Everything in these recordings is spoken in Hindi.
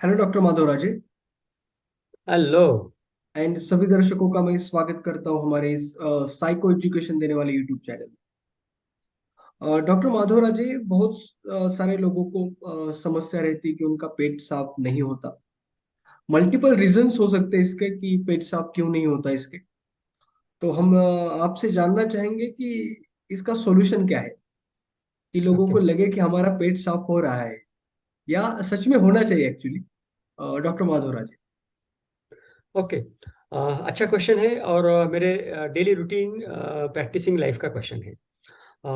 Hello doctor Madhav Raje. Hello. And सभी दर्शकों का मैं स्वागत करता हूं हमारे इस साइको एजुकेशन देने वाले यूट्यूब चैनल। डॉक्टर माधव राजे, बहुत सारे लोगों को समस्या रहती है कि उनका पेट साफ नहीं होता। मल्टीपल रीजंस हो सकते हैं इसके कि पेट साफ क्यों नहीं होता इसके। तो हम आपसे जानना चाहेंगे कि इसका सॉल्यूशन क्या है, कि लोगों ओके। को लगे कि हमारा पेट साफ हो रहा है या सच में होना चाहिए एक्चुअली। डॉक्टर माधव राजे। ओके। अच्छा क्वेश्चन है और मेरे डेली रूटीन प्रैक्टिसिंग लाइफ का क्वेश्चन है।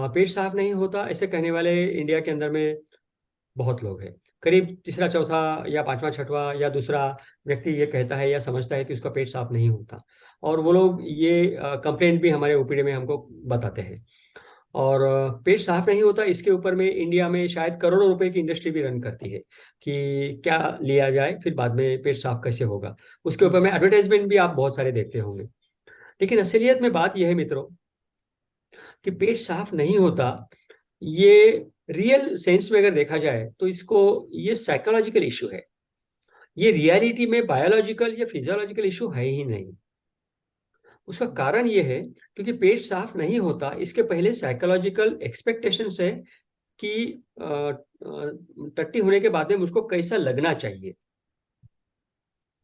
पेट साफ नहीं होता ऐसे कहने वाले इंडिया के अंदर में बहुत लोग हैं। करीब तीसरा चौथा या पांचवा छठवा या दूसरा व्यक्ति ये कहता है या समझता है कि उसका पेट साफ नहीं होता। और वो लोग ये कंप्लेंट भी हमारे ओपीडी में हमको बताते हैं। और पेट साफ नहीं होता इसके ऊपर में इंडिया में शायद करोड़ों रुपए की इंडस्ट्री भी रन करती है कि क्या लिया जाए फिर बाद में पेट साफ कैसे होगा। उसके ऊपर में एडवर्टाइजमेंट भी आप बहुत सारे देखते होंगे। लेकिन असलियत में बात यह है मित्रों कि पेट साफ नहीं होता। ये रियल सेंस में अगर देखा जाए तो इसको ये साइकोलॉजिकल इशू है। ये रियलिटी में बायोलॉजिकल या फिजियोलॉजिकल इशू है ही नहीं। उसका कारण ये है क्योंकि पेट साफ नहीं होता इसके पहले साइकोलॉजिकल एक्सपेक्टेशंस है कि टट्टी होने के बाद में मुझको कैसा लगना चाहिए।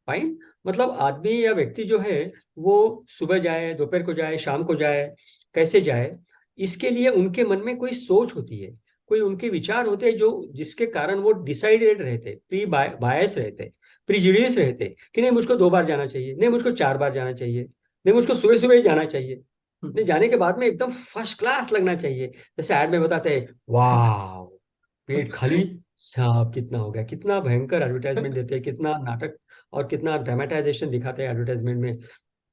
फाइन। मतलब आदमी या व्यक्ति जो है वो सुबह जाए, दोपहर को जाए, शाम को जाए, कैसे जाए, इसके लिए उनके मन में कोई सोच होती है। कोई उनके विचार होते हैं जो जिसके कारण वो डिसाइडेड रहते, प्री बायस रहते, प्रीजुडिस रहते कि नहीं मुझको 2 बार जाना चाहिए, नहीं मुझको 4 बार जाना चाहिए, नहीं मुझको सुबह सुबह ही जाना चाहिए, नहीं जाने के बाद में एकदम फर्स्ट क्लास लगना चाहिए। जैसे ऐड में बताते हैं, वाह पेट खाली साहब कितना हो गया, कितना भयंकर एडवर्टाइजमेंट देते हैं, कितना नाटक और कितना ड्रामेटाइजेशन दिखाते हैं एडवर्टाइजमेंट में।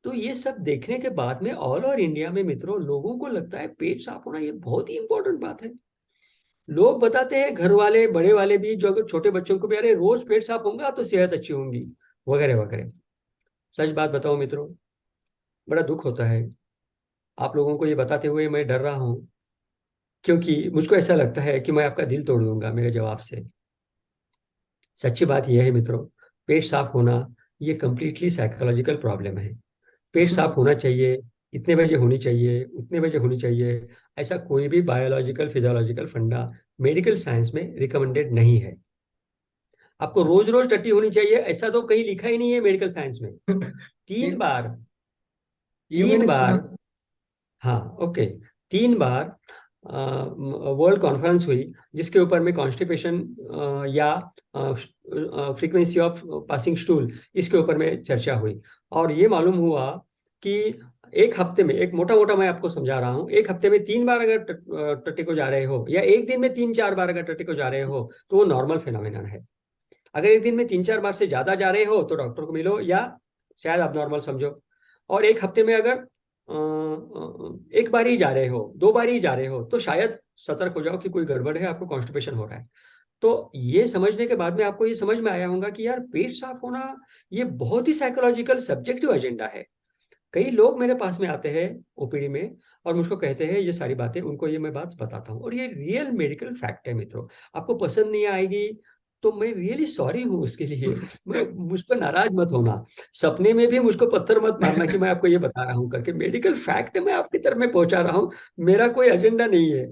तो ये सब देखने के बाद में ऑल ओवर इंडिया में मित्रों लोगों को लगता है पेट साफ होना ये बहुत ही इंपॉर्टेंट बात है। लोग बताते हैं, घर वाले बड़े वाले भी, जो अगर छोटे बच्चों को भी, अरे रोज पेट साफ होगा तो सेहत अच्छी होगी, वगैरह वगैरह। सच बात बताओ मित्रों, बड़ा दुख होता है आप लोगों को ये बताते हुए मैं डर रहा हूँ, क्योंकि मुझको ऐसा लगता है कि मैं आपका दिल तोड़ दूंगा मेरे जवाब से। सच्ची बात यह है मित्रों, पेट साफ होना ये कंप्लीटली साइकोलॉजिकल प्रॉब्लम है। पेट साफ होना चाहिए, इतने बजे होनी चाहिए, उतने बजे होनी चाहिए, ऐसा कोई भी बायोलॉजिकल फिजियोलॉजिकल फंडा मेडिकल साइंस में रिकमेंडेड नहीं है। आपको रोज रोज टट्टी होनी चाहिए ऐसा तो कहीं लिखा ही नहीं है मेडिकल साइंस में। ये तीन बार, ये तीन मैंने सुना बार, था। हाँ ओके, 3 बार वर्ल्ड कॉन्फ्रेंस हुई जिसके ऊपर में कॉन्स्टिपेशन या फ्रीक्वेंसी ऑफ पासिंग स्टूल, इसके ऊपर में चर्चा हुई। और ये मालूम हुआ कि एक हफ्ते में, एक मोटा मोटा मैं आपको समझा रहा हूँ, एक हफ्ते में 3 बार अगर टट्टी को जा रहे हो या एक दिन में 3-4 बार अगर टट्टी को जा रहे हो तो वो नॉर्मल फिनोमिनन है। अगर एक दिन में 3-4 बार से ज्यादा जा रहे हो तो डॉक्टर को मिलो या शायद आप नॉर्मल समझो। और एक हफ्ते में अगर एक बार ही जा रहे हो, 2 बार ही जा रहे हो तो शायद सतर्क हो जाओ कि कोई गड़बड़ है, आपको कॉन्स्टिपेशन हो रहा है। तो ये समझने के बाद में आपको ये समझ में आया होगा कि यार पेट साफ होना ये बहुत ही साइकोलॉजिकल सब्जेक्टिव एजेंडा है। कई लोग मेरे पास में आते हैं ओपीडी में और मुझको कहते हैं ये सारी बातें, उनको ये मैं बात बताता हूँ और ये रियल मेडिकल फैक्ट है मित्रों। आपको पसंद नहीं आएगी तो मैं रियली सॉरी हूँ उसके लिए। मैं मुझ पर नाराज मत होना, सपने में भी मुझको पत्थर मत मारना कि मैं आपको ये बता रहा हूँ करके। मेडिकल फैक्ट मैं आपकी तरफ में पहुंचा रहा हूँ, मेरा कोई एजेंडा नहीं है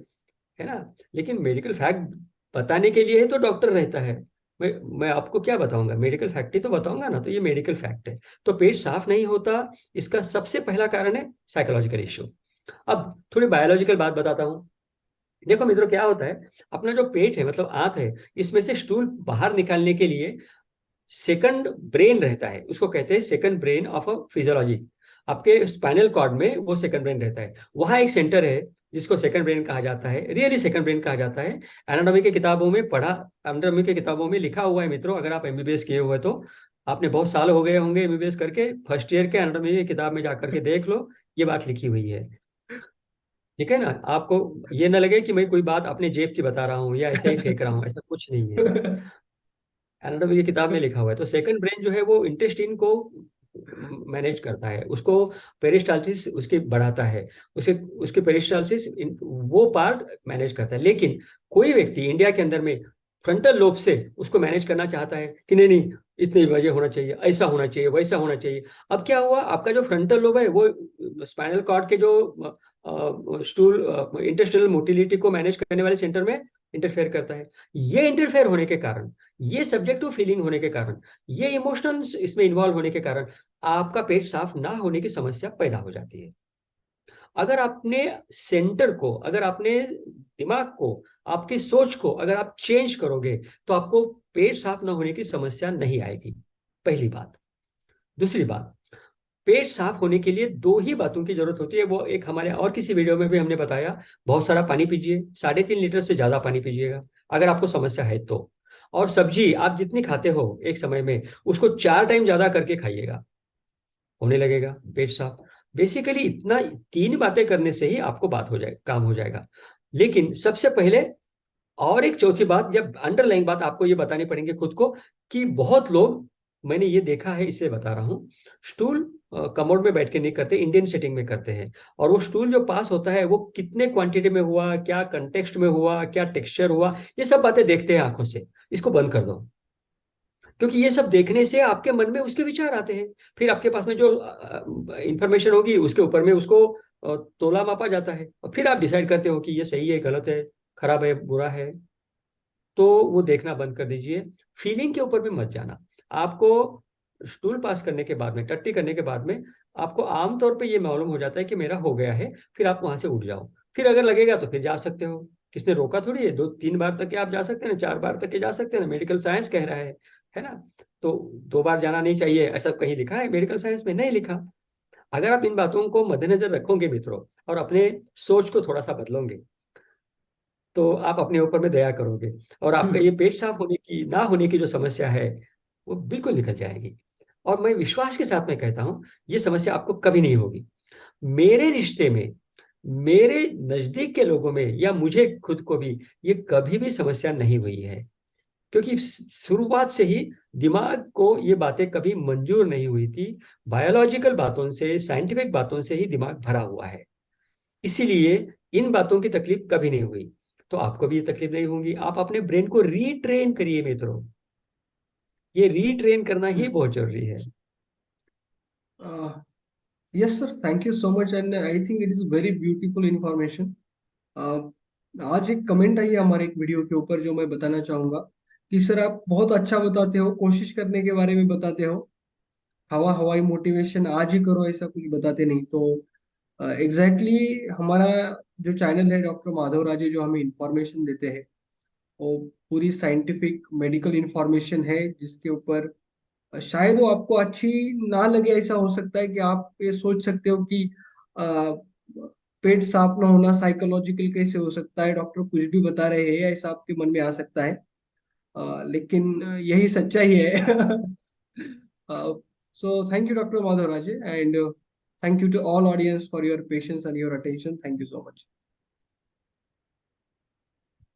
ना। लेकिन मेडिकल फैक्ट बताने के लिए ही तो डॉक्टर रहता है। मैं आपको क्या बताऊंगा, मेडिकल फैक्ट ही तो बताऊंगा ना, तो ये मेडिकल फैक्ट है। तो पेट साफ नहीं होता इसका सबसे पहला कारण है साइकोलॉजिकल इश्यू। अब थोड़ी बायोलॉजिकल बात बताता हूँ। देखो मित्रों क्या होता है, अपना जो पेट है मतलब आंत है, इसमें से स्टूल बाहर निकालने के लिए सेकंड ब्रेन रहता है, उसको कहते हैं second brain of a physiology. आपके स्पाइनल कॉर्ड में वो सेकंड ब्रेन रहता है, वहां एक सेंटर है जिसको सेकंड ब्रेन कहा जाता है, रियली सेकंड ब्रेन कहा जाता है। एनाटॉमी की किताबों में पढ़ा, एनाटॉमी की किताबों में लिखा हुआ है मित्रों, अगर आप एमबीबीएस किए हुए तो आपने बहुत साल हो गए होंगे एमबीबीएस करके, फर्स्ट ईयर के एनाटॉमी की किताब में जाकर के देख लो, ये बात लिखी हुई है। ठीक है ना। आपको ये ना लगे कि मैं कोई बात अपने जेब की बता रहा हूँ या ऐसे ही फेंक रहा हूँ, ऐसा कुछ नहीं है। एनाटॉमी की किताब में लिखा हुआ है। तो सेकंड ब्रेन जो है वो इंटेस्टाइन को मैनेज करता है, उसको पेरिस्टालसिस उसकी बढ़ाता है, उसे उसके पेरिस्टालसिस वो पार्ट मैनेज करता है। लेकिन कोई व्यक्ति इंडिया के अंदर में फ्रंटल लोब से उसको मैनेज करना चाहता है कि नहीं नहीं इतने बजे होना चाहिए, ऐसा होना चाहिए, वैसा होना चाहिए। अब क्या हुआ, आपका जो फ्रंटल लोब है वो स्पाइनल कॉर्ड के जो स्टूल इंटेस्टिनल मोटिलिटी को मैनेज करने वाले सेंटर में इंटरफेयर करता है। ये इंटरफेयर होने के कारण, ये सब्जेक्टिव फीलिंग होने के कारण, ये इमोशंस इसमें इन्वॉल्व होने के कारण आपका पेट साफ ना होने की समस्या पैदा हो जाती है। अगर आपने सेंटर को, अगर आपने दिमाग को, आपकी सोच को अगर आप चेंज करोगे तो आपको पेट साफ ना होने की समस्या नहीं आएगी, पहली बात। दूसरी बात, पेट साफ होने के लिए दो ही बातों की जरूरत होती है, वो एक हमारे और किसी वीडियो में भी हमने बताया। बहुत सारा पानी पीजिए, 3.5 लीटर से ज्यादा पानी पीजिएगा अगर आपको समस्या है तो। और सब्जी आप जितनी खाते हो एक समय में, उसको 4 टाइम ज्यादा करके खाइएगा, होने लगेगा पेट साफ। बेसिकली इतना, 3 बातें करने से ही आपको बात हो जाए, काम हो जाएगा। लेकिन सबसे पहले और एक चौथी बात, जब अंडरलाइन बात आपको ये बतानी पड़ेंगे खुद को, कि बहुत लोग, मैंने ये देखा है इसलिए बता रहा हूँ, स्टूल कमोड में बैठ के नहीं करते, इंडियन सेटिंग में करते हैं। और वो स्टूल जो पास होता है वो कितने क्वांटिटी में हुआ, क्या कंटेक्स्ट में हुआ, क्या टेक्सचर हुआ, ये सब बातें देखते हैं आंखों से। इसको बंद कर दो, क्योंकि ये सब देखने से आपके मन में उसके विचार आते हैं। फिर आपके पास में जो इंफॉर्मेशन होगी उसके ऊपर में उसको तोला मापा जाता है, और फिर आप डिसाइड करते हो कि ये सही है, गलत है, खराब है, बुरा है। तो वो देखना बंद कर दीजिए, फीलिंग के ऊपर भी मत जाना। आपको स्टूल पास करने के बाद में, टट्टी करने के बाद में, आपको आमतौर पे ये मालूम हो जाता है कि मेरा हो गया है, फिर आप वहां से उठ जाओ। फिर अगर लगेगा तो फिर जा सकते हो, किसने रोका थोड़ी है, 2-3 बार तक के आप जा सकते हैं ना, 4 बार तक के जा सकते हैं ना, मेडिकल साइंस कह रहा है ना। तो 2 बार जाना नहीं चाहिए ऐसा कहीं लिखा है मेडिकल साइंस में? नहीं लिखा। अगर आप इन बातों को मद्देनजर रखोगे मित्रों, और अपने सोच को थोड़ा सा बदलोगे, तो आप अपने ऊपर में दया करोगे, और आपका ये पेट साफ होने की ना होने की जो समस्या है वो बिल्कुल निकल जाएगी। और मैं विश्वास के साथ में कहता हूं, ये समस्या आपको कभी नहीं होगी। मेरे रिश्ते में, मेरे नजदीक के लोगों में, या मुझे खुद को भी ये कभी भी समस्या नहीं हुई है, क्योंकि शुरुआत से ही दिमाग को ये बातें कभी मंजूर नहीं हुई थी। बायोलॉजिकल बातों से, साइंटिफिक बातों से ही दिमाग भरा हुआ है, इसीलिए इन बातों की तकलीफ कभी नहीं हुई। तो आपको भी ये तकलीफ नहीं होगी। आप अपने ब्रेन को रीट्रेन करिए मित्रों, ये रीट्रेन करना ही बहुत जरूरी है। Yes sir, thank you so much and I think it is very beautiful information. आज एक कमेंट आई है हमारे एक वीडियो के ऊपर जो मैं बताना चाहूंगा कि सर आप बहुत अच्छा बताते हो, कोशिश करने के बारे में बताते हो, हवा हवाई मोटिवेशन आज ही करो ऐसा कुछ बताते नहीं। तो एग्जैक्टली हमारा जो चैनल है डॉक्टर माधव राजे, जो हमें इंफॉर्मेशन देते हैं वो पूरी साइंटिफिक मेडिकल इंफॉर्मेशन है, जिसके ऊपर शायद वो आपको अच्छी ना लगे। ऐसा हो सकता है कि आप ये सोच सकते हो कि अ, पेट साफ ना होना साइकोलॉजिकल कैसे हो सकता है, डॉक्टर कुछ भी बता रहे हैं, ऐसा आपके मन में आ सकता है। लेकिन यही सच्चाई है। So thank you, Dr. Madhav Raje, and thank you to all audience for your patience and your attention. Thank you so much.